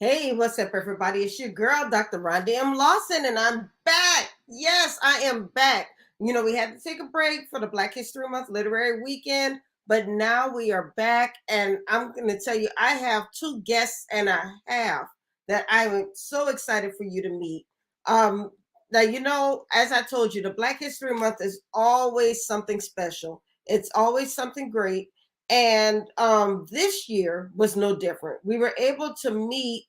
Hey, what's up, everybody? It's your girl, Dr. Rhonda M. Lawson, and I'm back. Yes, I am back. We had to take a break for the Black History Month Literary Weekend, but now we are back, and I'm going to tell you, I have two guests and a half that I'm so excited for you to meet. Um, Now, as I told you, the Black History Month is always something special. It's always something great. And this year was no different. We were able to meet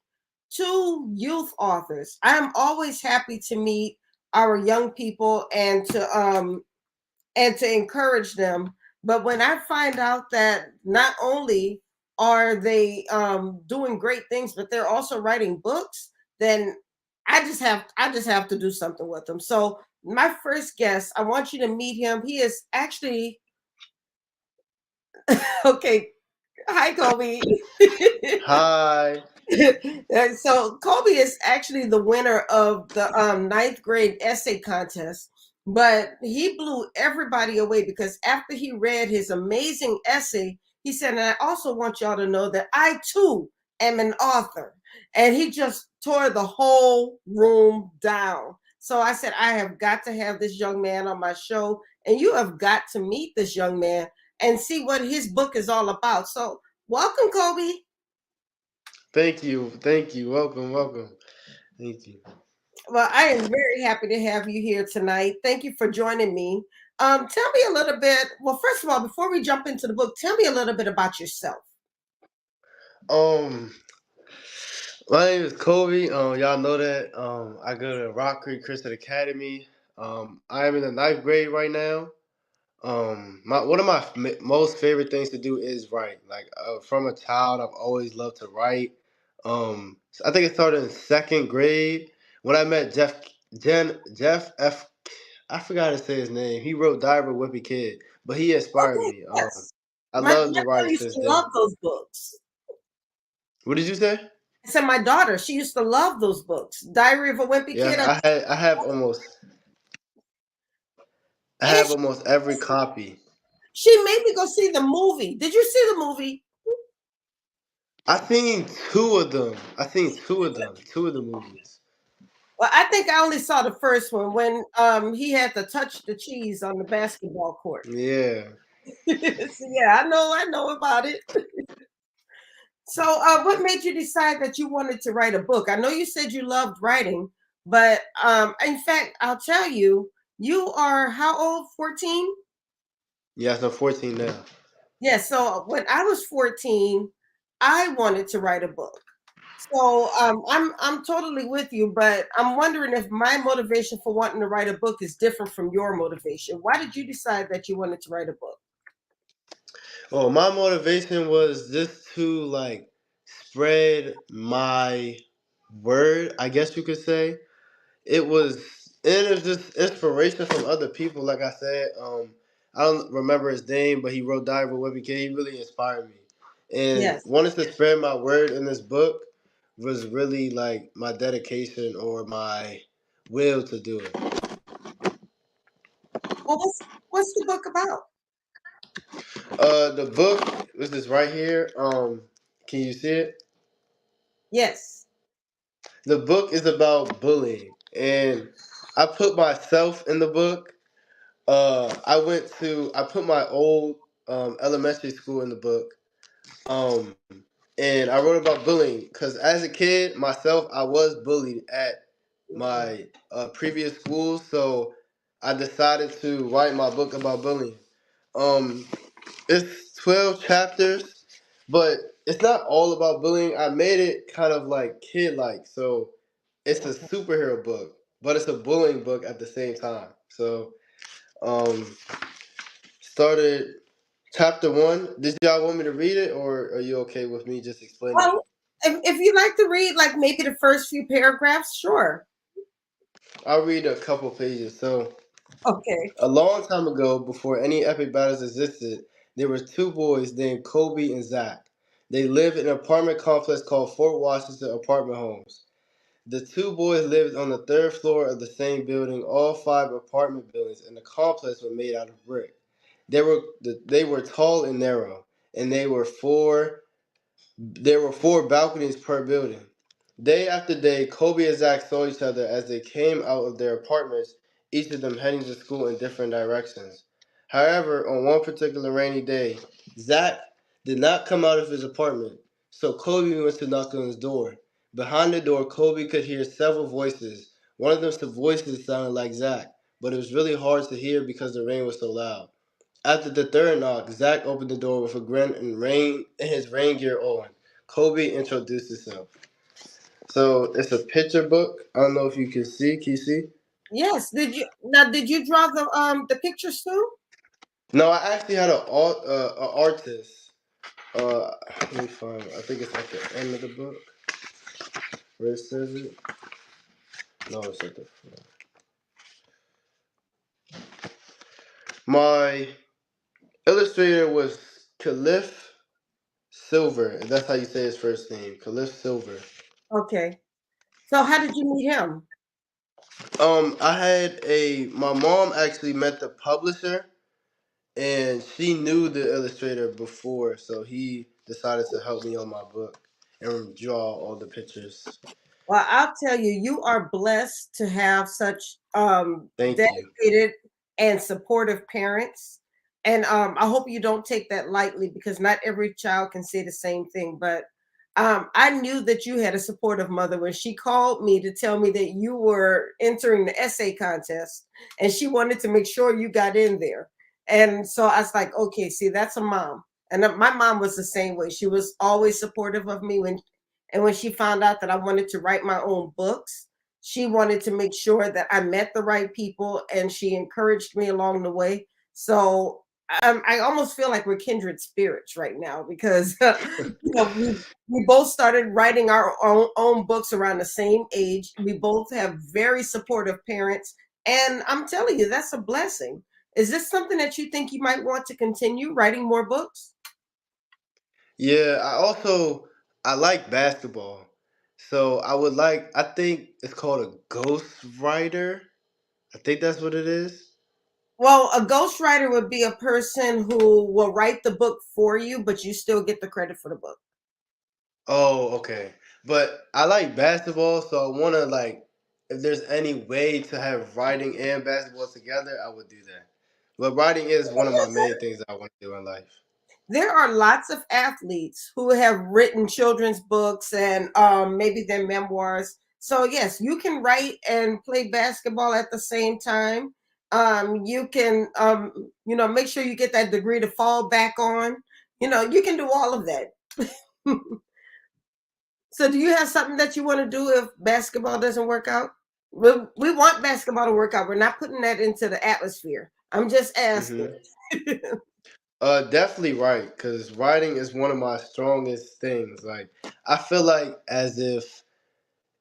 two youth authors. I am always happy to meet our young people and to encourage them. But when I find out that not only are they doing great things, but they're also writing books, then I just have to do something with them. So my first guest, I want you to meet him. He is actually okay. Hi, Colbie. Hi. And so Colbie is actually the winner of the ninth grade essay contest, but he blew everybody away because after he read his amazing essay, he said, and I also want y'all to know that I too am an author. And he just tore the whole room down. So I said, I have got to have this young man on my show, and you have got to meet this young man and see what his book is all about. So welcome, Colbie. Thank you. Thank you. Welcome. Welcome. Thank you. Well, I am very happy to have you here tonight. Thank you for joining me. Tell me a little bit. Well, first of all, before we jump into the book, tell me a little bit about yourself. Um, my name is Colbie. Y'all know that. I go to Rock Creek Christian Academy. I am in the ninth grade right now. My one of my most favorite things to do is write. Like from a child, I've always loved to write. So I think it started in second grade when I met Jeff F. I forgot to say his name. He wrote Diary of a Wimpy Kid, but he inspired Okay, me. yes. I My love to daughter write used since to love then. those books. What did you say? I said my daughter, she used to love those books. Diary of a Wimpy Yes, Kid. I And have almost every copy. she made me go see the movie. Did you see the movie? I seen two of them. I seen two of them. Two of the movies. Well, I think I only saw the first one when he had to touch the cheese on the basketball court. Yeah. So, yeah, I know about it. So, what made you decide that you wanted to write a book? I know you said you loved writing, but in fact, I'll tell you, you are how old? 14? Yes, I'm 14 now. Yeah. So when I was 14, I wanted to write a book. So I'm totally with you, but I'm wondering if my motivation for wanting to write a book is different from your motivation. Why did you decide that you wanted to write a book? Well, my motivation was just to like spread my word, I guess you could say. It was and it's just inspiration from other people. Like I said, I don't remember his name, but he wrote Diary of a Wimpy Kid. He really inspired me, and Yes. wanting to spread my word in this book was really like my dedication or my will to do it. Well, what's the book about? The book, this is right here. Can you see it? Yes. The book is about bullying, and I put myself in the book. I put my old elementary school in the book, um, and I wrote about bullying because as a kid myself, I was bullied at my previous school, so I decided to write my book about bullying. Um, it's 12 chapters, but it's not all about bullying. I made it kind of like kid like, so it's a superhero book, but it's a bullying book at the same time. So um, started chapter one. Did y'all want me to read it, or are you okay with me just explaining it? Well, if you like to read, like maybe the first few paragraphs, sure. I'll read a couple pages. So, Okay. a long time ago, before any epic battles existed, there were two boys named Colbie and Zach. They lived in an apartment complex called Fort Washington Apartment Homes. The two boys lived on the third floor of the same building. All five apartment buildings in the complex were made out of brick. They were tall and narrow, and there were four balconies per building. Day after day, Kobe and Zach saw each other as they came out of their apartments, each of them heading to school in different directions. However, on one particular rainy day, Zach did not come out of his apartment, so Kobe went to knock on his door. Behind the door, Kobe could hear several voices. One of the voices sounded like Zach, but it was really hard to hear because the rain was so loud. After the third knock, Zach opened the door with a grin and his rain gear on. Kobe introduced himself. So it's a picture book. I don't know if you can see. Can you see? Yes. Did you draw the pictures too? No, I actually had a artist. Let me find. I think it's at the end of the book where it says it. No, it's at the front. My illustrator was Caliph Silver. That's how you say his first name, Caliph Silver. Okay. So how did you meet him? I had my mom actually met the publisher, and she knew the illustrator before, so he decided to help me on my book and draw all the pictures. Well, I'll tell you, you are blessed to have such Thank you. dedicated and supportive parents. And I hope you don't take that lightly because not every child can say the same thing. But I knew that you had a supportive mother when she called me to tell me that you were entering the essay contest and she wanted to make sure you got in there. And so I was like, okay, see, that's a mom. And my mom was the same way. She was always supportive of me when she found out that I wanted to write my own books, she wanted to make sure that I met the right people and she encouraged me along the way. So I almost feel like we're kindred spirits right now because we both started writing our own books around the same age. We both have very supportive parents. And I'm telling you, that's a blessing. Is this something that you think you might want to continue writing more books? Yeah, I like basketball. So I think it's called a ghost writer. I think that's what it is. Well, a ghostwriter would be a person who will write the book for you, but you still get the credit for the book. Oh, okay. But I like basketball, so I want to like if there's any way to have writing and basketball together, I would do that. But writing is one of my main things that I want to do in life. There are lots of athletes who have written children's books and maybe their memoirs. So yes, you can write and play basketball at the same time. You can make sure you get that degree to fall back on. You can do all of that. So do you have something that you want to do if basketball doesn't work out? We want basketball to work out. We're not putting that into the atmosphere. I'm just asking. Hmm. Definitely right, because writing is one of my strongest things. Like I feel like as if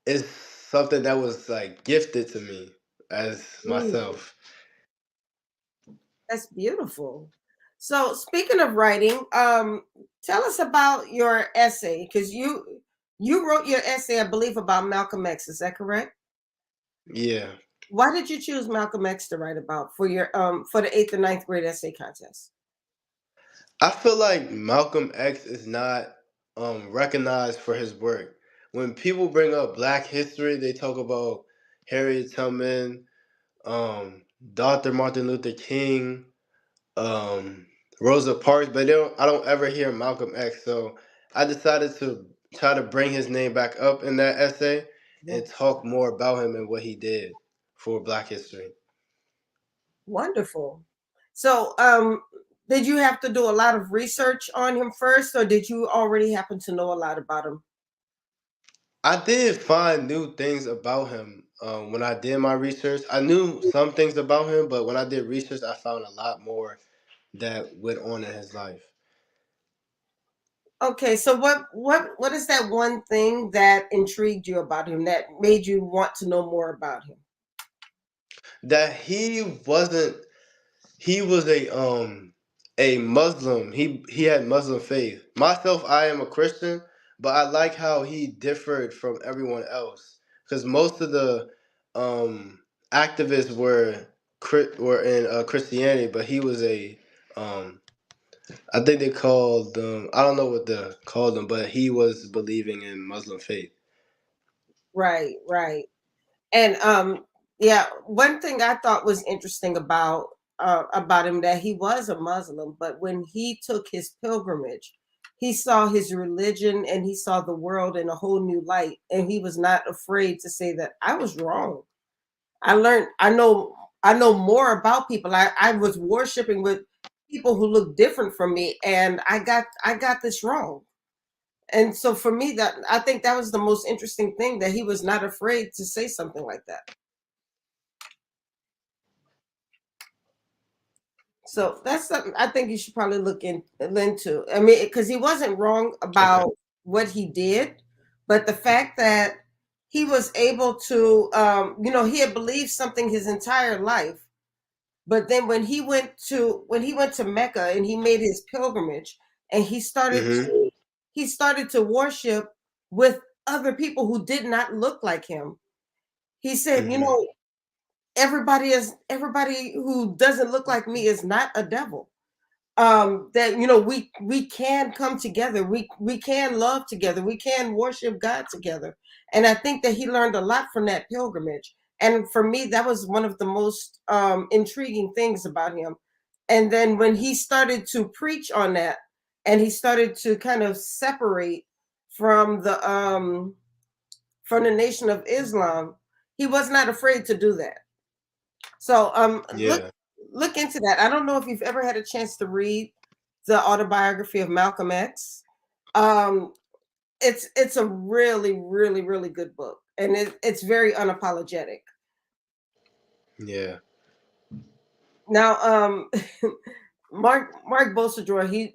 it's something that was like gifted to me as Mm, myself. that's beautiful. So speaking of writing, tell us about your essay because you wrote your essay, I believe, about Malcolm X. Is that correct? Yeah. Why did you choose Malcolm X to write about for the eighth and ninth grade essay contest? I feel like Malcolm X is not recognized for his work. When people bring up Black history, they talk about Harriet Tubman, um, Dr. Martin Luther King, um, Rosa Parks, but I don't ever hear Malcolm X. So I decided to try to bring his name back up in that essay and Yes. talk more about him and what he did for Black history. Wonderful. So, did you have to do a lot of research on him first, or did you already happen to know a lot about him? I did find new things about him when I did my research. I knew some things about him, but when I did research, I found a lot more that went on in his life. Okay, so what is that one thing that intrigued you about him that made you want to know more about him? That he was a Muslim. He had Muslim faith. Myself, I am a Christian, but I like how he differed from everyone else because most of the um activists were in Christianity, but he was a um I think they called them. I don't know what they called them, but he was believing in Muslim faith. Right, right. And yeah, one thing I thought was interesting about him, that he was a Muslim, but when he took his pilgrimage, he saw his religion and he saw the world in a whole new light, and he was not afraid to say that I was wrong. I know more about people. I was worshiping with people who look different from me, and I got this wrong. And so for me, that I think that was the most interesting thing, that he was not afraid to say something like that. So that's something I think you should probably look into. I mean, because he wasn't wrong Okay. about what he did, but the fact that he was able to, he had believed something his entire life, but then when he went to Mecca and he made his pilgrimage, and Mm-hmm. he started to worship with other people who did not look like him. He said, Mm-hmm. everybody who doesn't look like me is not a devil. That we can come together, we can love together, we can worship God together. And I think that he learned a lot from that pilgrimage, and for me that was one of the most intriguing things about him. And then when he started to preach on that, and he started to kind of separate from the Nation of Islam, he was not afraid to do that. So Yeah. look into that. I don't know if you've ever had a chance to read the autobiography of Malcolm X. Um, it's a really, really, really good book, and it's very unapologetic. Yeah. Now, Mark Bosadroy,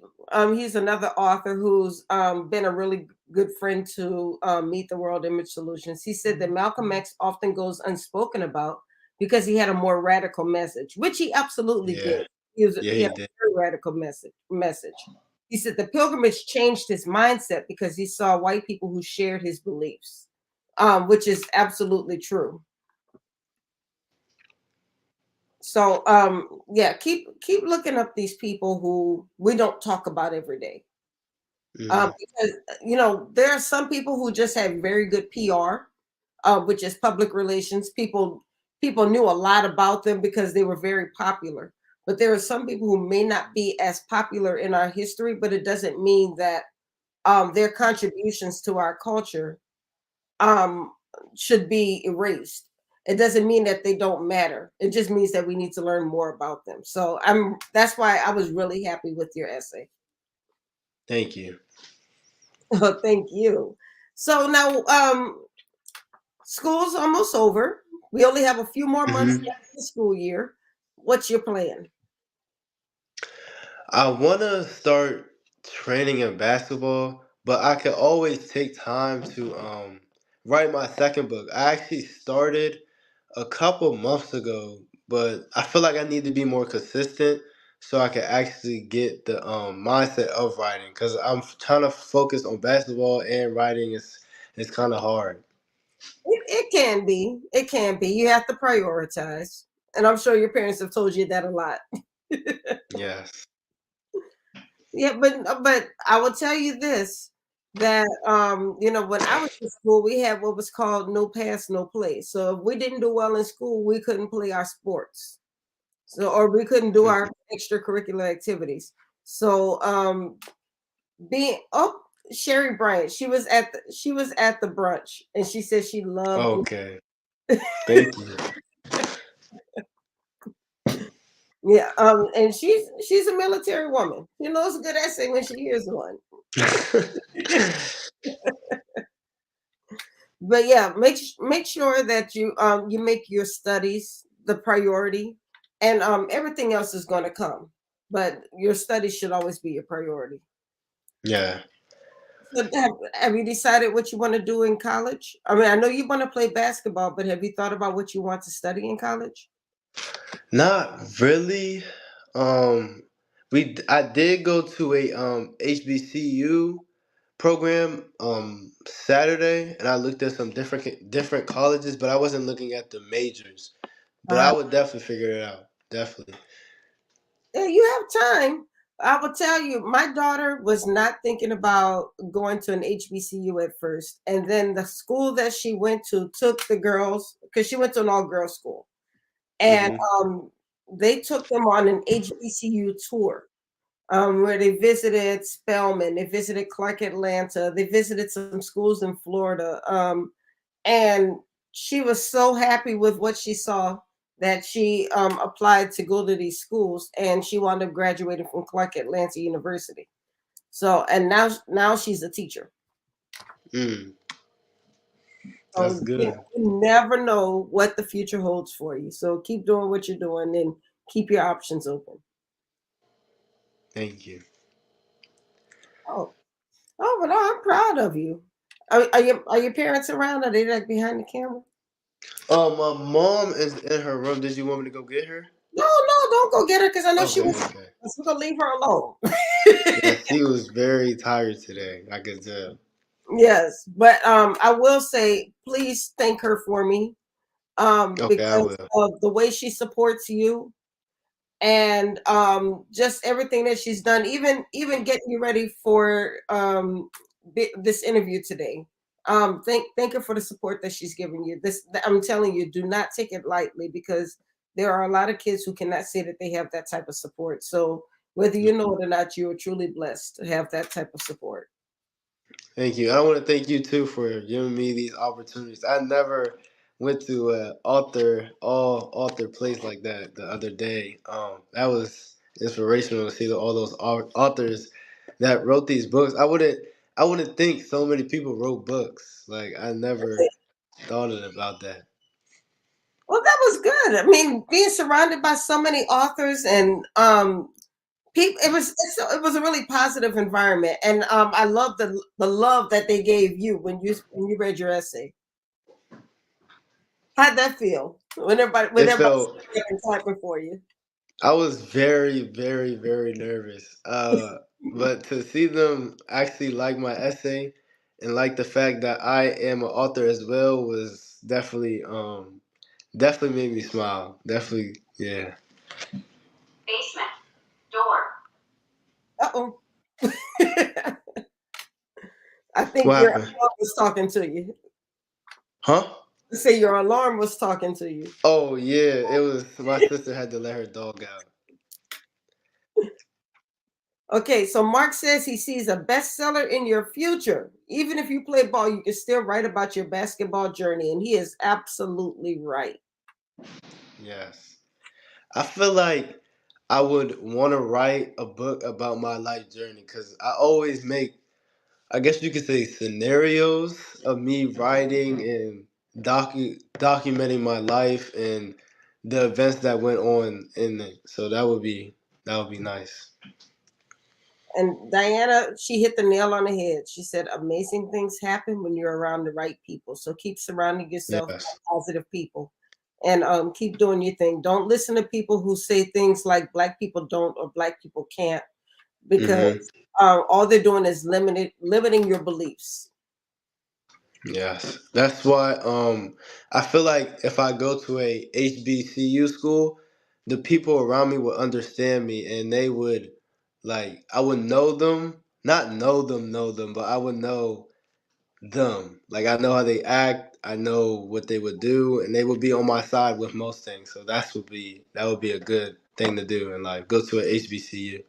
he's another author who's been a really good friend to Meet the World Image Solutions. He said that Malcolm X often goes unspoken about because he had a more radical message, which he absolutely Yeah. did. He was Yeah. he He had did. a very radical message. He said the pilgrimage changed his mindset because he saw white people who shared his beliefs, which is absolutely true. So yeah, keep looking up these people who we don't talk about every day. Mm-hmm. Because there are some people who just have very good PR, which is public relations. People knew a lot about them because they were very popular. But there are some people who may not be as popular in our history, but it doesn't mean that their contributions to our culture um, should be erased. It doesn't mean that they don't matter. It just means that we need to learn more about them. So that's why I was really happy with your essay. Thank you. Oh, thank you. So now school's almost over. We only have a few more months Mm-hmm. left in the school year. What's your plan? I want to start training in basketball, but I can always take time to write my second book. I actually started a couple months ago, but I feel like I need to be more consistent so I can actually get the mindset of writing because I'm trying to focus on basketball and writing is it's kind of hard. It can be. It can be. You have to prioritize. And I'm sure your parents have told you that a lot. Yes. Yeah, but I will tell you this, that when I was in school, we had what was called no pass, no play. So if we didn't do well in school, we couldn't play our sports. So or we couldn't do our Mhm. extracurricular activities. So being oh Sherry Bryant, she was at the brunch, and she said she loved me. Okay. Thank you. Yeah, and she's a military woman. It's a good essay when she hears one. But yeah, make sure that you make your studies the priority, and everything else is going to come. But your studies should always be your priority. Yeah. So have you decided what you want to do in college? I mean, I know you want to play basketball, but have you thought about what you want to study in college? Not really. Um, I did go to a HBCU program Saturday, and I looked at some different colleges, but I wasn't looking at the majors. But I Uh, would definitely figure it out. Definitely. yeah, you have time. I will tell you, my daughter was not thinking about going to an HBCU at first. And then the school that she went to took the girls, because she went to an all girls school. And Hmm. they took them on an HBCU tour, where they visited Spelman, they visited Clark Atlanta, they visited some schools in Florida. And she was so happy with what she saw that she applied to go to these schools, and she wound up graduating from Clark Atlanta University. So, and now she's a teacher. Mm, that's So good. you never know what the future holds for you. So keep doing what you're doing and keep your options open. Thank you. Oh, oh, but I'm proud of you. Are your parents around? Are they like behind the camera? My mom is in her room. Did you want me to go get her? No, no, don't go get her because I know she Okay, was. okay. We're gonna leave her alone. Yeah, she was very tired today. I could tell. Yes, but I will say, please thank her for me, Okay, I because will. of the way she supports you, and just everything that she's done, even getting you ready for this interview today. Thank her for the support that she's giving you. This, I'm telling you, do not take it lightly, because there are a lot of kids who cannot say that they have that type of support. So whether you know it or not, you are truly blessed to have that type of support. Thank you. I want to thank you too for giving me these opportunities. I never went to a author place like that the other day. That was inspirational to see all those authors that wrote these books. I wouldn't think so many people wrote books. Like I never thought about that. Well, that was good. I mean, being surrounded by so many authors and people, it was a really positive environment, and I love the love that they gave you when you read your essay. How'd that feel when It everybody felt and clapping for you? I was very, very, very nervous. But to see them actually like my essay and like the fact that I am an author as well was definitely made me smile. Definitely, yeah. Basement door. Uh oh. I think What your happened? alarm was talking to you. Huh? Say your alarm was talking to you. Oh yeah, it was my sister had to let her dog out. Okay, so Mark says he sees a bestseller in your future. Even if you play ball, you can still write about your basketball journey. And he is absolutely right. Yes. I feel like I would want to write a book about my life journey because I always make I guess you could say scenarios of me writing and documenting my life and the events that went on in it. So that would be nice. And Diana, she hit the nail on the head. She said, amazing things happen when you're around the right people. So keep surrounding yourself Yes. with positive people, and keep doing your thing. Don't listen to people who say things like black people don't or black people can't, Hmm. because all they're doing is limiting your beliefs. Yes. That's why I feel like if I go to a HBCU school, the people around me would understand me and they would I would know them, not know them, but I would know them. Like I know how they act, I know what they would do, and they would be on my side with most things. So that would be a good thing to do in life. Go to an HBCU.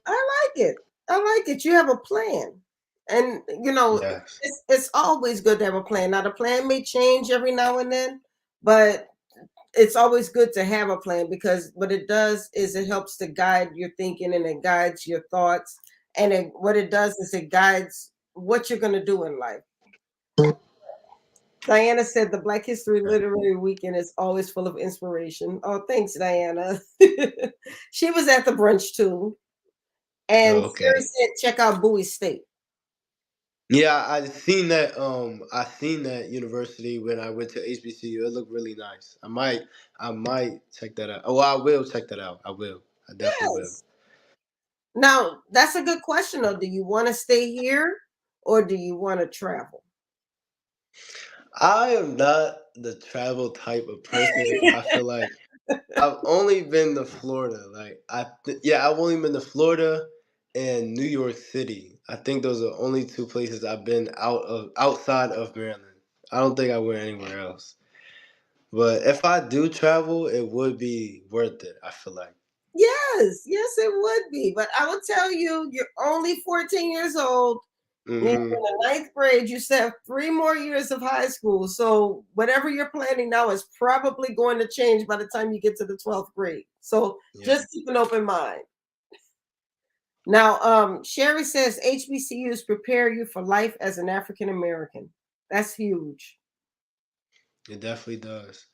I like it. I like it. You have a plan. And Yes. it's always good to have a plan. Now the plan may change every now and then, but it's always good to have a plan, because what it does is it helps to guide your thinking, and it guides your thoughts, and what it does is it guides what you're going to do in life. Diana said the Black History Literary Weekend is always full of inspiration. Oh, thanks, Diana. She was at the brunch too. And Oh, Sarah okay. said, check out Bowie State. Yeah, I seen that university when I went to HBCU. It looked really nice. I might check that out. Oh, I will check that out. I will. I definitely will. Yes. Now, that's a good question, though. Do you want to stay here or do you want to travel? I am not the travel type of person. I feel like I've only been to Florida. Like I've only been to Florida and New York City. I think those are only two places I've been outside of Maryland. I don't think I went anywhere else. But if I do travel, it would be worth it. I feel like. Yes, yes, it would be. But I will tell you, you're only 14 years old. You're in Hmm. the ninth grade. You still have 3 more years of high school. So whatever you're planning now is probably going to change by the time you get to the 12th grade. So Yeah, just keep an open mind. Now, Sherry says HBCUs prepare you for life as an African American. That's huge. it definitely does.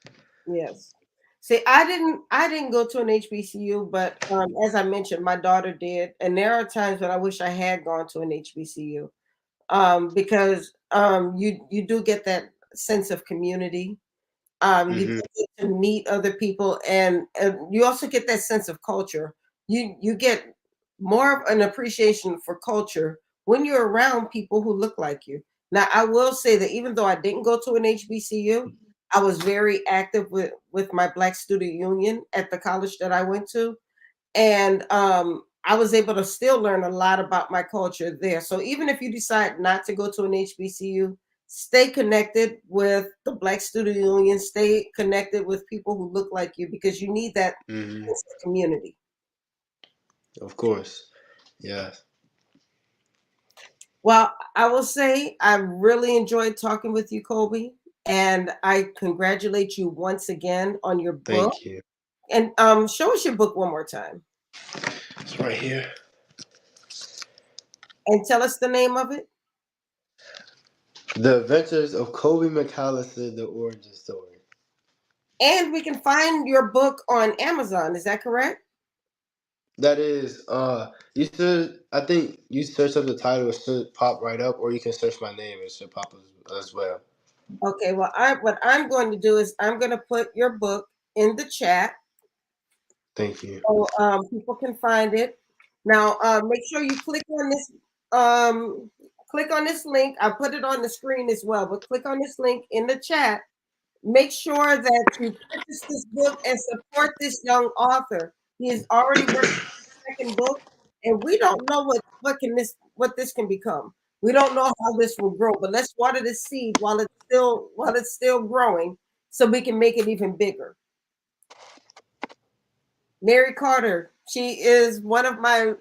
Yes. See, I didn't go to an HBCU, but as I mentioned, my daughter did, and there are times when I wish I had gone to an HBCU, because you do get that sense of community. You Hmm. do get to meet other people, and you also get that sense of culture. You get more of an appreciation for culture when you're around people who look like you. Now, I will say that even though I didn't go to an HBCU, I was very active with my Black Student Union at the college that I went to, and I was able to still learn a lot about my culture there. So even if you decide not to go to an HBCU, stay connected with the Black Student Union, stay connected with people who look like you because you need that Hmm. sense of community. Of course. Yeah. Well, I will say I really enjoyed talking with you, Colby, and I congratulate you once again on your book. Thank you. And show us your book one more time It's right here. and tell us the name of it. The Adventures of Colbie McAllister, the origin story. And we can find your book on Amazon. Is that correct? That is, you should. I think you search up the title, it should pop right up, or you can search my name, it should pop as well. Okay, well, what I'm going to do is I'm going to put your book in the chat Thank you. so people can find it. Now, make sure you um, click on this link. I'll put it on the screen as well, but click on this link in the chat. Make sure that you purchase this book and support this young author. He is already working on the second book, and we don't know what this can become. We don't know how this will grow, but let's water the seed while it's still growing, so we can make it even bigger. Mary Carter, she is one of my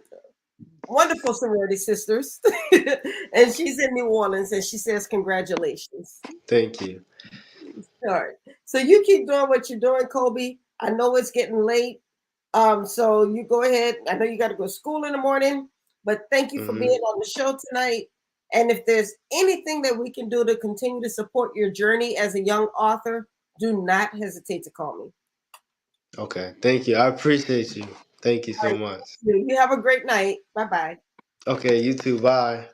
wonderful sorority sisters, and she's in New Orleans, and she says congratulations. Thank you. All right. So you keep doing what you're doing, Colby. I know it's getting late. So you go ahead. I know you got to go to school in the morning, but thank you for being Hmm. on the show tonight. And if there's anything that we can do to continue to support your journey as a young author, do not hesitate to call me. Okay. Thank you. I appreciate you. Thank you All so right. much. You have a great night. Bye bye. Okay. You too. Bye.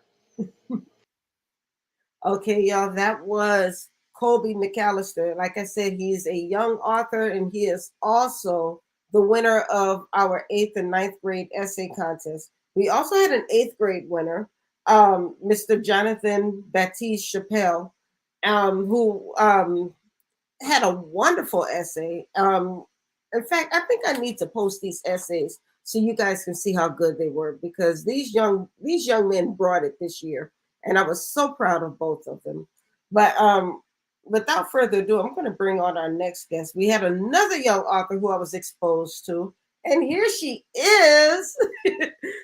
Okay, y'all, that was Colby McAllister. Like I said, he's a young author and he is also the winner of our eighth and ninth grade essay contest. We also had an eighth grade winner, Mr. Jonathan Baptiste Chappelle, who had a wonderful essay. In fact, I think I need to post these essays so you guys can see how good they were because these young men brought it this year, and I was so proud of both of them. But without further ado, I'm going to bring on our next guest. We had another young author who I was exposed to, and here she is.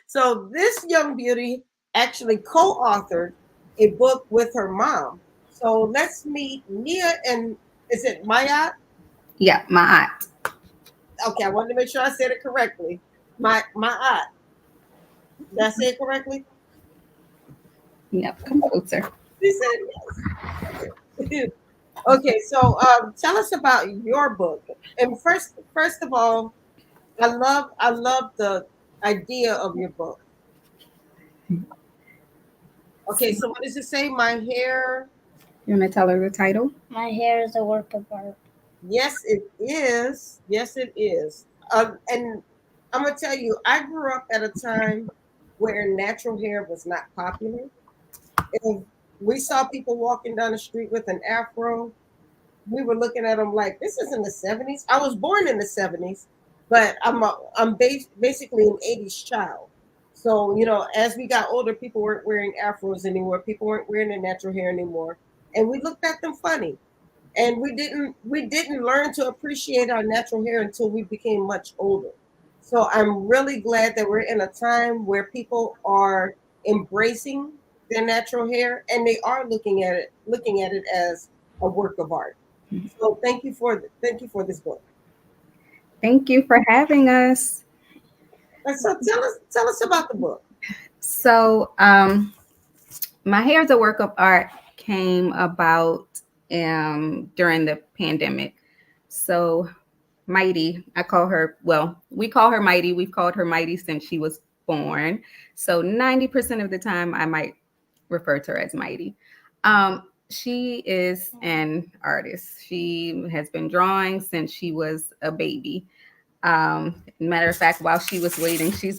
So this young beauty actually co-authored a book with her mom. So let's meet Nia and is it Maya? Yeah, my aunt. Okay, I wanted to make sure I said it correctly. My aunt. Did I say it correctly? Yep, come closer. She said yes. Okay, so tell us about your book. And first of all, I love the idea of your book. Okay, so what does it say? My hair. You want to tell her the title? My hair is a work of art. Yes, it is. Yes, it is. And I'm gonna tell you, I grew up at a time where natural hair was not popular. If we saw people walking down the street with an afro, we were looking at them like, this isn't the 70s. I was born in the 70s, but I'm basically an 80s child. So, as we got older, people weren't wearing afros anymore. People weren't wearing their natural hair anymore. And we looked at them funny. And we didn't learn to appreciate our natural hair until we became much older. So I'm really glad that we're in a time where people are embracing their natural hair and they are looking at it as a work of art. So thank you for this book. Thank you for having us. And so tell us about the book. So, my hair is a work of art came about during the pandemic. So, Mighty, I call her, well, we call her Mighty. We've called her Mighty since she was born. So, 90% of the time, I might refer to her as Mighty. She is an artist. She has been drawing since she was a baby. Matter of fact, while she was waiting, she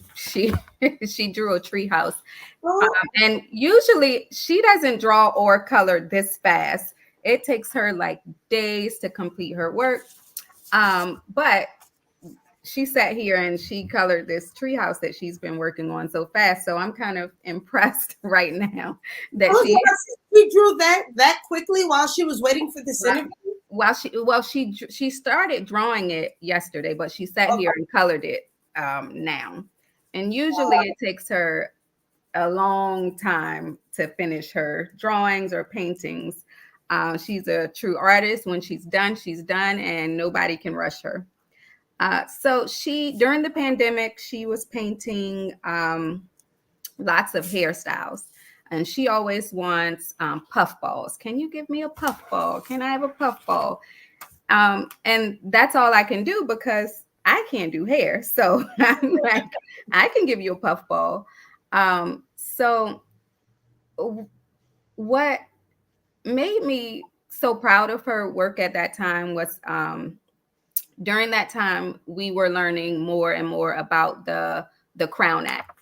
she drew a tree house. Oh, And usually she doesn't draw or color this fast. It takes her like days to complete her work. But she sat here and she colored this treehouse that she's been working on so fast. So I'm kind of impressed right now that oh, she yes, she drew that quickly while she was waiting for this interview. she started drawing it yesterday, but she sat here and colored it now. And usually it takes her a long time to finish her drawings or paintings. She's a true artist. When she's done, and nobody can rush her. So during the pandemic, she was painting lots of hairstyles. And she always wants puffballs. Can you give me a puffball? Can I have a puffball? And that's all I can do because I can't do hair. So I'm like, I can give you a puffball. So what made me so proud of her work at that time was during that time we were learning more and more about the Crown Act.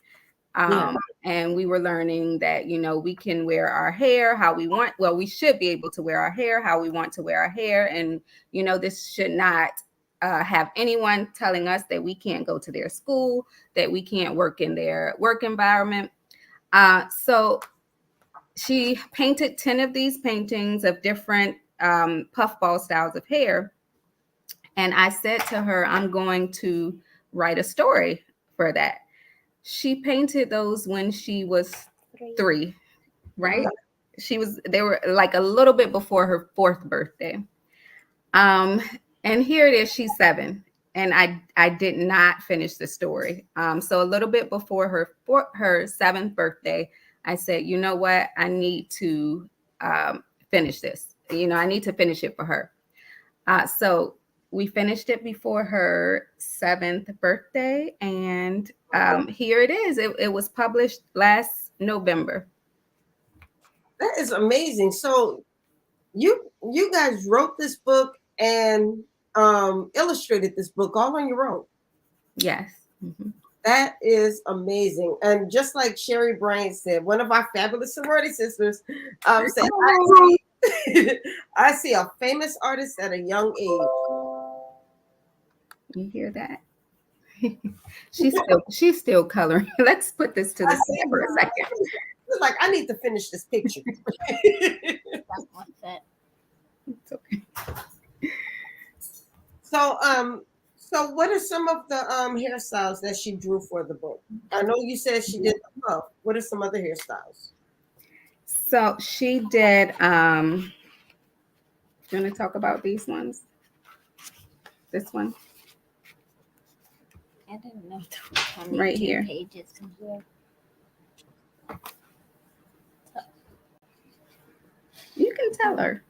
Yeah. And we were learning that, we can wear our hair how we want. Well, we should be able to wear our hair how we want to wear our hair. And, this should not have anyone telling us that we can't go to their school, that we can't work in their work environment. So she painted 10 of these paintings of different puffball styles of hair. And I said to her, I'm going to write a story for that. She painted those when she was 3, right? They were like a little bit before her 4th birthday. And here it is, she's 7. And I did not finish the story. So a little bit before her 7th birthday, I said, you know what? I need to finish this. I need to finish it for her. So we finished it before her 7th birthday. And here it is. It was published last November. That is amazing. So you guys wrote this book and illustrated this book all on your own. Yes. Mm-hmm. That is amazing. And just like Sherry Bryant said, one of our fabulous sorority sisters said, I see a famous artist at a young age. You hear that? She's still coloring. Let's put this to the side for a second. It's like, I need to finish this picture. It's okay. So what are some of the hairstyles that she drew for the book? I know you said she did the puff. What are some other hairstyles? So she did, do you want to talk about these ones? This one? I don't know. Right here. Pages in here. You can tell her.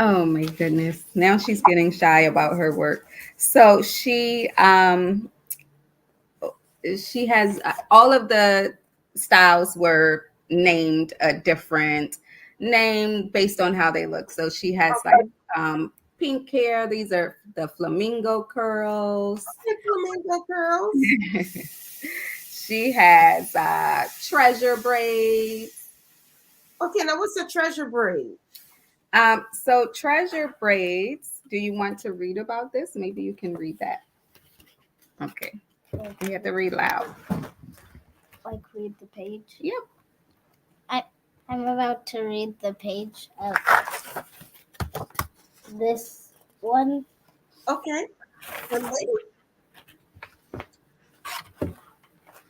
Oh my goodness. Now she's getting shy about her work. So she has all of the styles were named a different name based on how they look. So she has pink hair. These are the flamingo curls. Flamingo curls. She has treasure braids. Okay, now what's a treasure braid? So treasure braids. Do you want to read about this? Maybe you can read that. Okay. You have to read loud. Like read the page. Yep. I'm about to read the page of this one. Okay.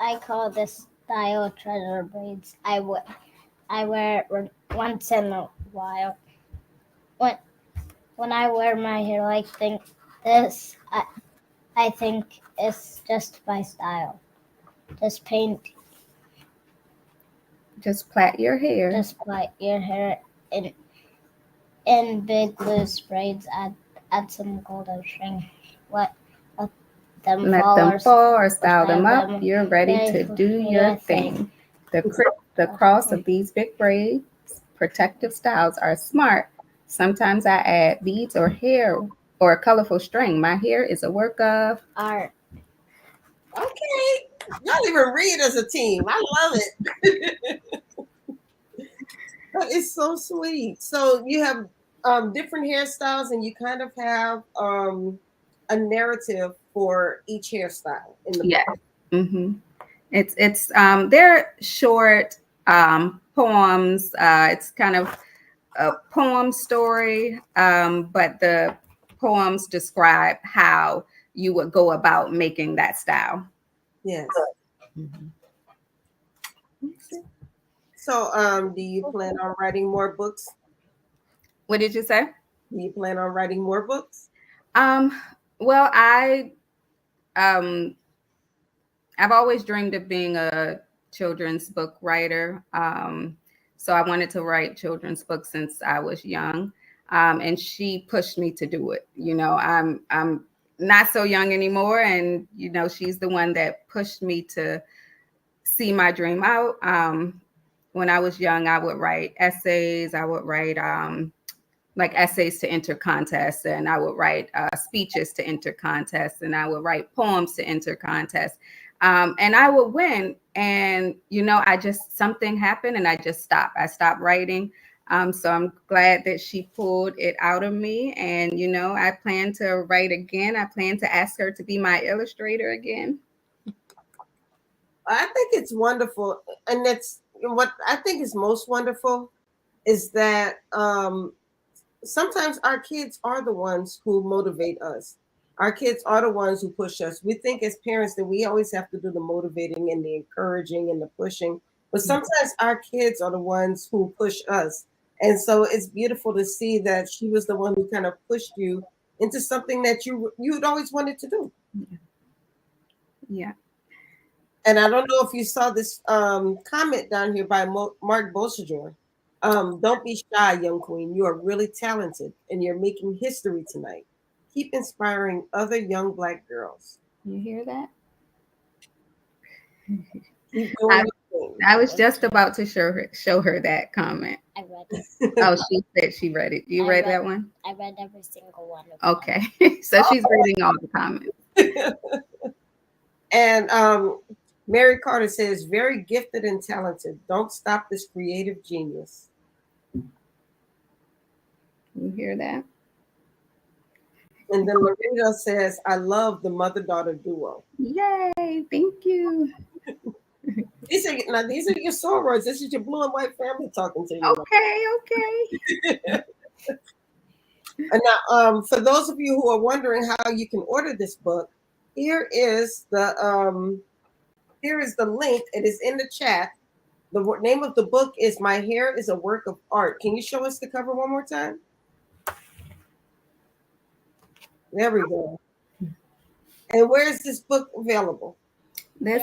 I call this style treasure braids. I wear it once in a while. When I wear my hair like this, I think it's just my style. Just paint. Just plait your hair. Just plait your hair in big loose braids. Add some golden string. Let them fall or style them up. You're ready to do your thing. The cross of these big braids, protective styles are smart. Sometimes I add beads or hair or a colorful string. My hair is a work of art. Okay. Y'all even read as a team. I love it. That is so sweet. So you have different hairstyles and you kind of have a narrative for each hairstyle in the book. Mm-hmm. It's they're short poems. It's kind of a poem story, but the poems describe how you would go about making that style. Yes. Mm-hmm. So do you plan on writing more books? What did you say? Do you plan on writing more books? Well, um I've always dreamed of being a children's book writer. So I wanted to write children's books since I was young. And she pushed me to do it. You know, I'm not so young anymore. And, you know, she's the one that pushed me to see my dream out. When I was young, I would write essays. I would write like essays to enter contests, and I would write speeches to enter contests, and I would write poems to enter contests. And I would win. And, you know, something happened and I just stopped. I stopped writing. So I'm glad that she pulled it out of me. And, you know, I plan to write again. I plan to ask her to be my illustrator again. I think it's wonderful. And that's what I think is most wonderful is that sometimes our kids are the ones who motivate us. Our kids are the ones who push us. We think as parents that we always have to do the motivating and the encouraging and the pushing, but sometimes our kids are the ones who push us. And so it's beautiful to see that she was the one who kind of pushed you into something that you'd always wanted to do. Yeah. And I don't know if you saw this comment down here by Mark Bolshager. Don't be shy, young queen. You are really talented and you're making history tonight. Keep inspiring other young Black girls. You hear that? Keep doing your thing. I was just about to show her that comment. I read it. Oh, she said she read it. You read that one? I read every single one of them. Okay. So she's reading all the comments. And Mary Carter says, very gifted and talented. Don't stop this creative genius. You hear that? And then Loretta says, I love the mother-daughter duo. Yay, thank you. These are your sorors. This is your blue and white family talking to you. Okay. And now, for those of you who are wondering how you can order this book, here is the link. It is in the chat. The name of the book is My Hair is a Work of Art. Can you show us the cover one more time? There we go. And where is this book available? Go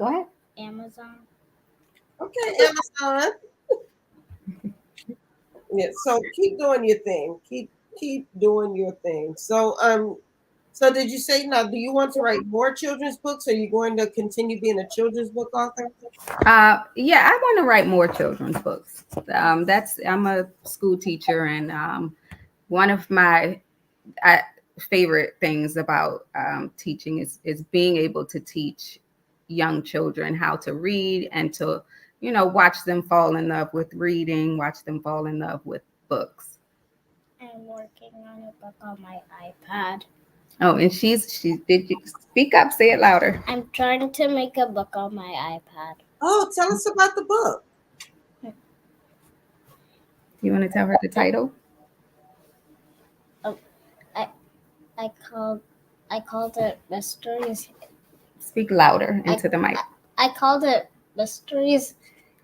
ahead. Amazon. Okay, Amazon. Yeah, so keep doing your thing. Keep doing your thing. So so did you say now do you want to write more children's books? Are you going to continue being a children's book author? Yeah, I want to write more children's books. I'm a school teacher, and one of my favorite things about teaching is being able to teach young children how to read and to watch them fall in love with reading, watch them fall in love with books. I'm working on a book on my iPad. Oh, and she did you speak up, say it louder. I'm trying to make a book on my iPad. Oh, tell us about the book. You want to tell her the title? I called it Mysteries. Speak louder into the mic. I called it Mysteries.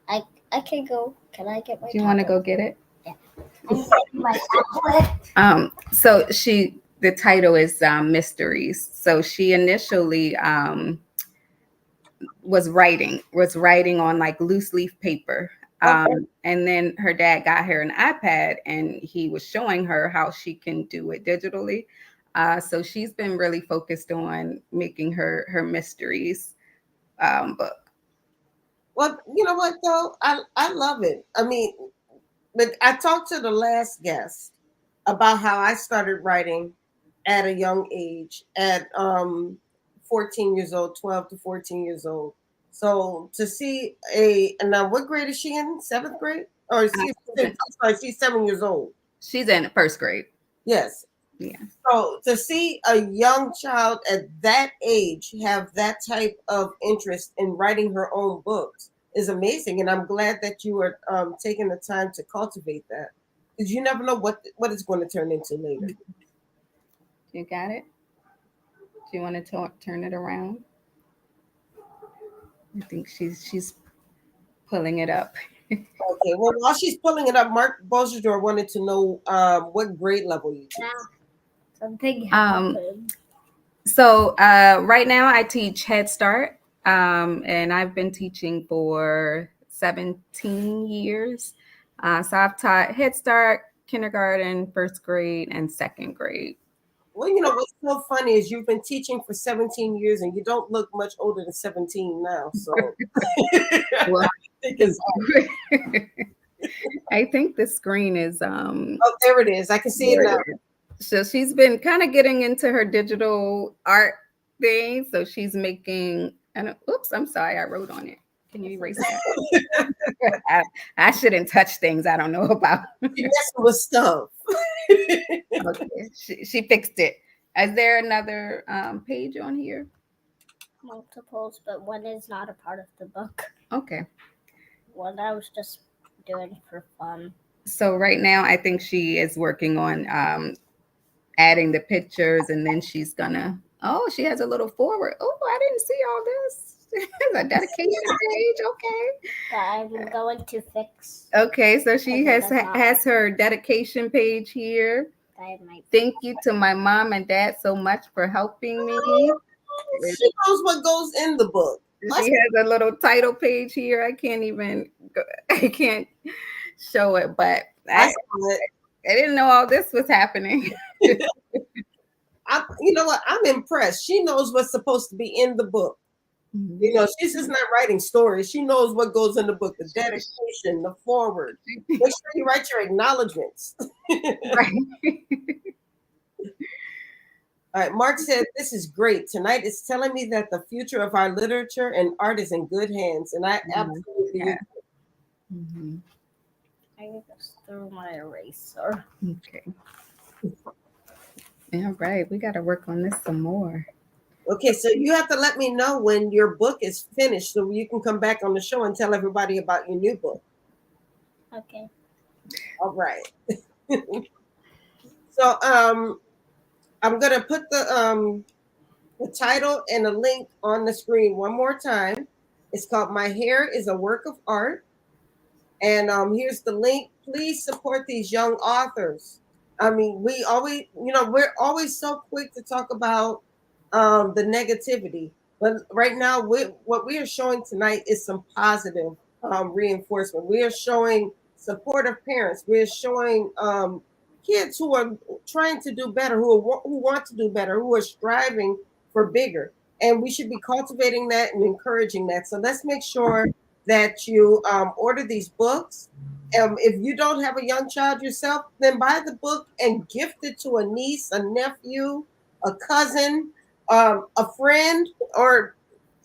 I can go. Can I get my Do you want to go get it? Yeah. My tablet. So the title is Mysteries. So she initially was writing on like loose leaf paper. And then her dad got her an iPad and he was showing her how she can do it digitally. So she's been really focused on making her mysteries book. Well, you know what though? I love it. I mean, but I talked to the last guest about how I started writing at a young age, at 14 years old, 12 to 14 years old. So to see and now what grade is she in? 7th grade? Or she's 7 years old. She's in 1st grade. Yes. Yeah. So to see a young child at that age have that type of interest in writing her own books is amazing, and I'm glad that you are taking the time to cultivate that, because you never know what it's going to turn into later. You got it? Do you want to turn it around? I think she's pulling it up. Okay. Well, while she's pulling it up, Mark Bozador wanted to know what grade level you teach. Something happened. So right now I teach Head Start, and I've been teaching for 17 years. So I've taught Head Start, kindergarten, 1st grade, and 2nd grade. Well, you know what's so funny is you've been teaching for 17 years and you don't look much older than 17 now. So well, I think the screen is oh, there it is. I can see it now. So she's been kind of getting into her digital art thing. So she's making, and oops, I'm sorry, I wrote on it. Can you erase that? I shouldn't touch things I don't know about. You're messing with stuff. Okay, she fixed it. Is there another page on here? Multiples, but one is not a part of the book. Okay. One I was just doing for fun. So right now, I think she is working on adding the pictures, and then she's gonna. Oh, she has a little forward. Oh, I didn't see all this. A dedication page. Okay. That I'm going to fix. Okay, so she has her dedication page here. Thank you to my mom and dad so much for helping me. She knows what goes in the book. She has a little title page here. I can't show it, but I didn't know all this was happening. You know what? I'm impressed. She knows what's supposed to be in the book. Mm-hmm. You know, she's just not writing stories. She knows what goes in the book, the dedication, the forward. Make sure you write your acknowledgments. Right. All right, Mark said, this is great. Tonight is telling me that the future of our literature and art is in good hands. And I absolutely agree. Mm-hmm. I just threw my eraser. Okay. All right, we got to work on this some more. Okay, so you have to let me know when your book is finished so you can come back on the show and tell everybody about your new book. Okay. All right. So I'm gonna put the title and a link on the screen one more time. It's called My Hair is a Work of Art. And here's the link. Please support these young authors. I mean, we're always so quick to talk about the negativity. But right now, what we are showing tonight is some positive reinforcement. We are showing supportive parents. We are showing kids who are trying to do better, who want to do better, who are striving for bigger. And we should be cultivating that and encouraging that. So let's make sure that you order these books. If you don't have a young child yourself, then buy the book and gift it to a niece, a nephew, a cousin, a friend, or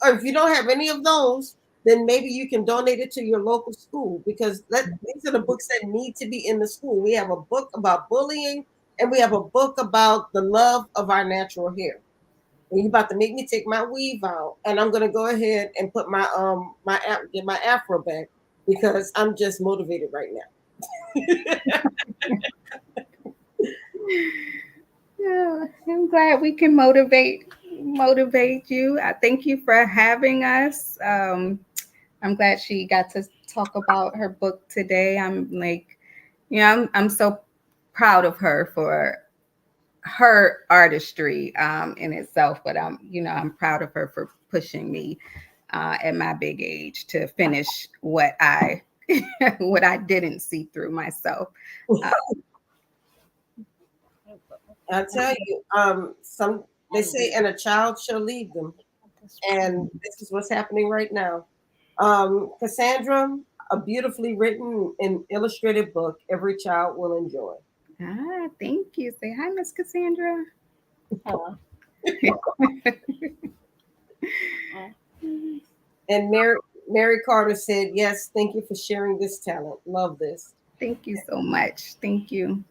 if you don't have any of those, then maybe you can donate it to your local school, because these are the books that need to be in the school. We have a book about bullying, and we have a book about the love of our natural hair. And you about to make me take my weave out, and I'm gonna go ahead and put get my afro back, because I'm just motivated right now. Yeah, I'm glad we can motivate you. I thank you for having us. I'm glad she got to talk about her book today. I'm like, I'm so proud of her for her artistry in itself, but I'm proud of her for pushing me at my big age to finish what I what I didn't see through myself. Uh, I tell you, some they say, and a child shall lead them, and this is what's happening right now. Cassandra, a beautifully written and illustrated book every child will enjoy. Thank you. Say hi, Miss Cassandra. Hello. And Mary Carter said, "Yes, thank you for sharing this talent. Love this." Thank you so much. Thank you.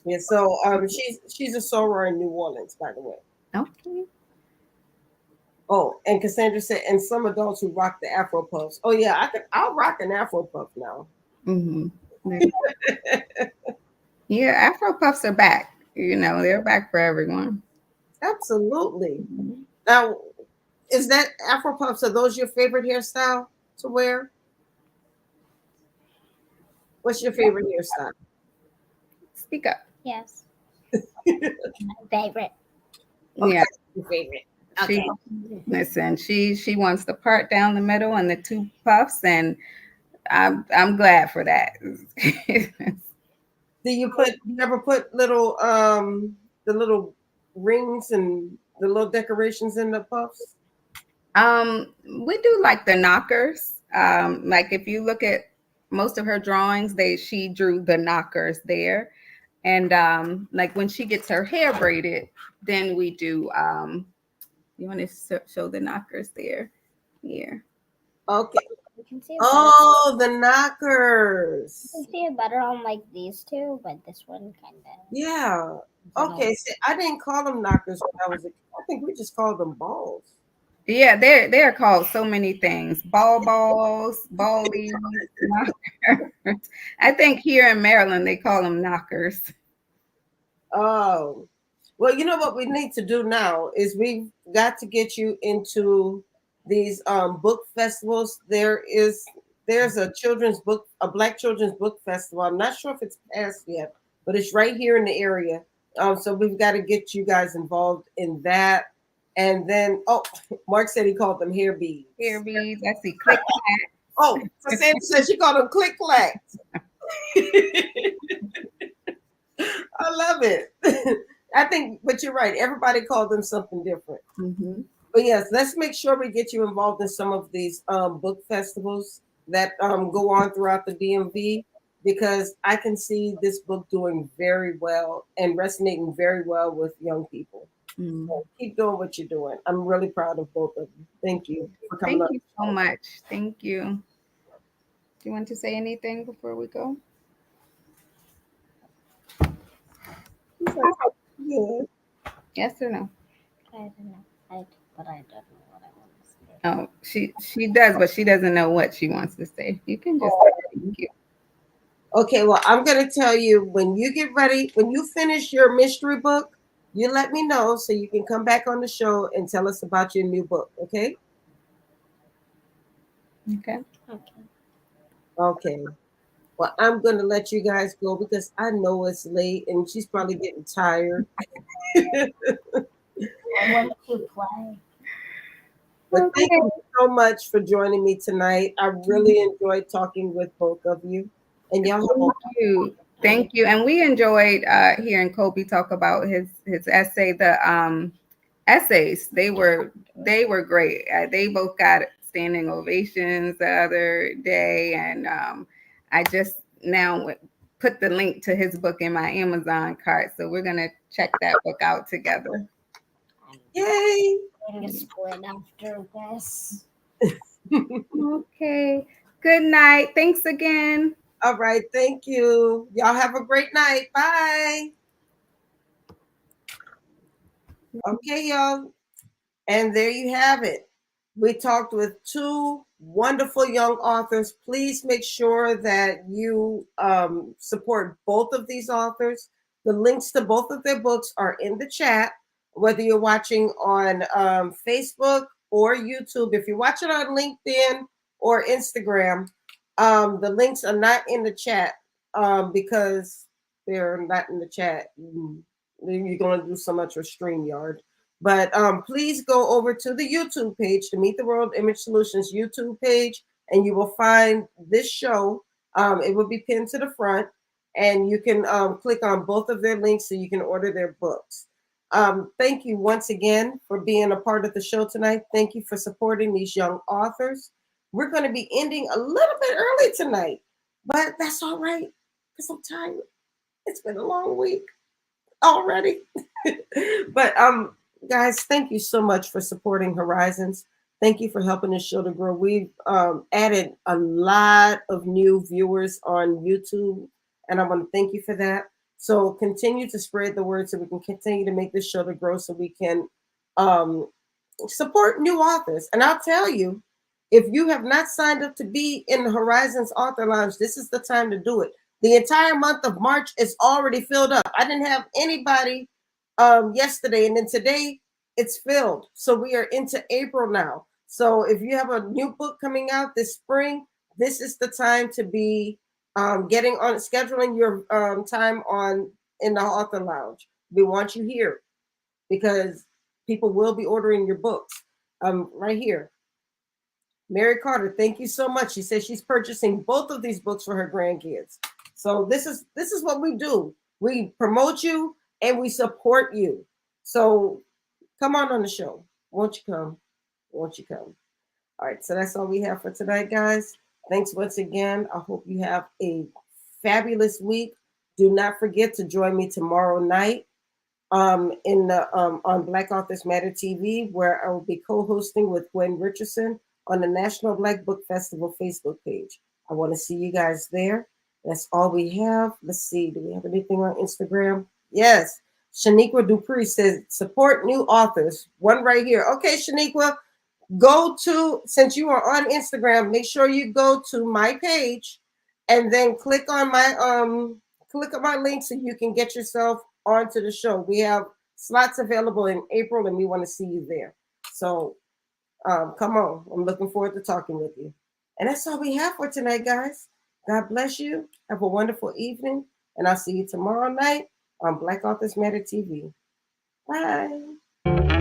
Yeah, so she's a soror in New Orleans, by the way. Okay. Oh, and Cassandra said, and some adults who rock the Afro puffs. Oh yeah, I'll rock an Afro puff now. Mm-hmm. Yeah, Afro puffs are back. They're back for everyone. Absolutely. Now, is that Afro puffs? Are those your favorite hairstyle to wear? What's your favorite hairstyle? Speak up. Yes. My favorite. Okay, Yeah. your favorite. She Okay. listen. She wants the part down the middle and the two puffs, and I'm glad for that. Do you ever put the little rings and the little decorations in the puffs? We do like the knockers. Like if you look at most of her drawings, she drew the knockers there. And like when she gets her hair braided, then we do you want to show the knockers there? Here. Okay. You can see it better. Oh, the You knockers. can see it better on like these two, but this one kind of. Yeah. Okay. See, I didn't call them knockers when I was a kid. I think we just called them balls. Yeah, they're called so many things. Balls, ballies, knockers. I think here in Maryland they call them knockers. Oh, well, you know what we need to do now is we've got to get you into these book festivals. There's a Black children's book festival. I'm not sure if it's passed yet, but it's right here in the area. So we've got to get you guys involved in that. And then, oh, Mark said he called them hair beads. Hair beads. I see click. Oh, Cassandra said she called them click clacks. I love it. I think, but you're right. Everybody called them something different. Mm-hmm. But yes, let's make sure we get you involved in some of these book festivals that go on throughout the DMV, because I can see this book doing very well and resonating very well with young people. Mm-hmm. So keep doing what you're doing. I'm really proud of both of you. Thank you for coming Thank up. you so much. Thank you. Do you want to say anything before we go? Yeah. Yes or no? I don't know. But I don't know what I want to say. Oh, she does, but she doesn't know what she wants to say. You can just say thank you. Okay, well, I'm going to tell you, when you get ready, when you finish your mystery book, you let me know so you can come back on the show and tell us about your new book, okay? Okay. Okay. Okay. Well, I'm going to let you guys go because I know it's late and she's probably getting tired. I want to play. But thank you so much for joining me tonight. I really enjoyed talking with both of you. And y'all have a Thank you. Thank you. And we enjoyed hearing Colbie talk about his essay. The essays, they were great. They both got standing ovations the other day, and I just now put the link to his book in my Amazon cart, so we're gonna check that book out together. yay. I'm going to split after this. Okay. Good night. Thanks again. All right. Thank you. Y'all have a great night. Bye. Okay, y'all. And there you have it. We talked with two wonderful young authors. Please make sure that you support both of these authors. The links to both of their books are in the chat, whether you're watching on Facebook or YouTube. If you're watching on LinkedIn or Instagram, the links are not in the chat because they're not in the chat. You're going to do so much with StreamYard. But please go over to the YouTube page, to Meet the World Image Solutions YouTube page, and you will find this show. It will be pinned to the front, and you can click on both of their links so you can order their books. Thank you once again for being a part of the show tonight. Thank you for supporting these young authors. We're going to be ending a little bit early tonight, but that's all right because I'm tired. It's been a long week already. But guys, thank you so much for supporting Horizons. Thank you for helping the show to grow. We've added a lot of new viewers on YouTube, and I want to thank you for that. So continue to spread the word so we can continue to make this show to grow so we can um, support new authors. And I'll tell you, if you have not signed up to be in the Horizons Author Lounge, this is the time to do it. The entire month of March is already filled up. I didn't have anybody yesterday, and then today it's filled. So we are into April now. So if you have a new book coming out this spring, this is the time to be getting on, scheduling your time on in the Author Lounge. We want you here because people will be ordering your books. Right here, Mary Carter, thank you so much. She says she's purchasing both of these books for her grandkids. So this is what we do. We promote you and we support you. So come on the show. Won't you come? Won't you come? All right. So that's all we have for tonight, guys. Thanks once again. I hope you have a fabulous week. Do not forget to join me tomorrow night in the on Black Authors Matter TV, where I will be co-hosting with Gwen Richardson on the National Black Book Festival Facebook page. I want to see you guys there. That's all we have. Let's see. Do we have anything on Instagram? Yes. Shaniqua Dupree says, support new authors. One right here. Okay, Shaniqua, go to, since you are on Instagram, make sure you go to my page and then click on my link so you can get yourself onto the show. We have slots available in April and we want to see you there. So come on. I'm looking forward to talking with you. And that's all we have for tonight, guys. God bless you. Have a wonderful evening. And I'll see you tomorrow night on Black Authors Matter TV. Bye.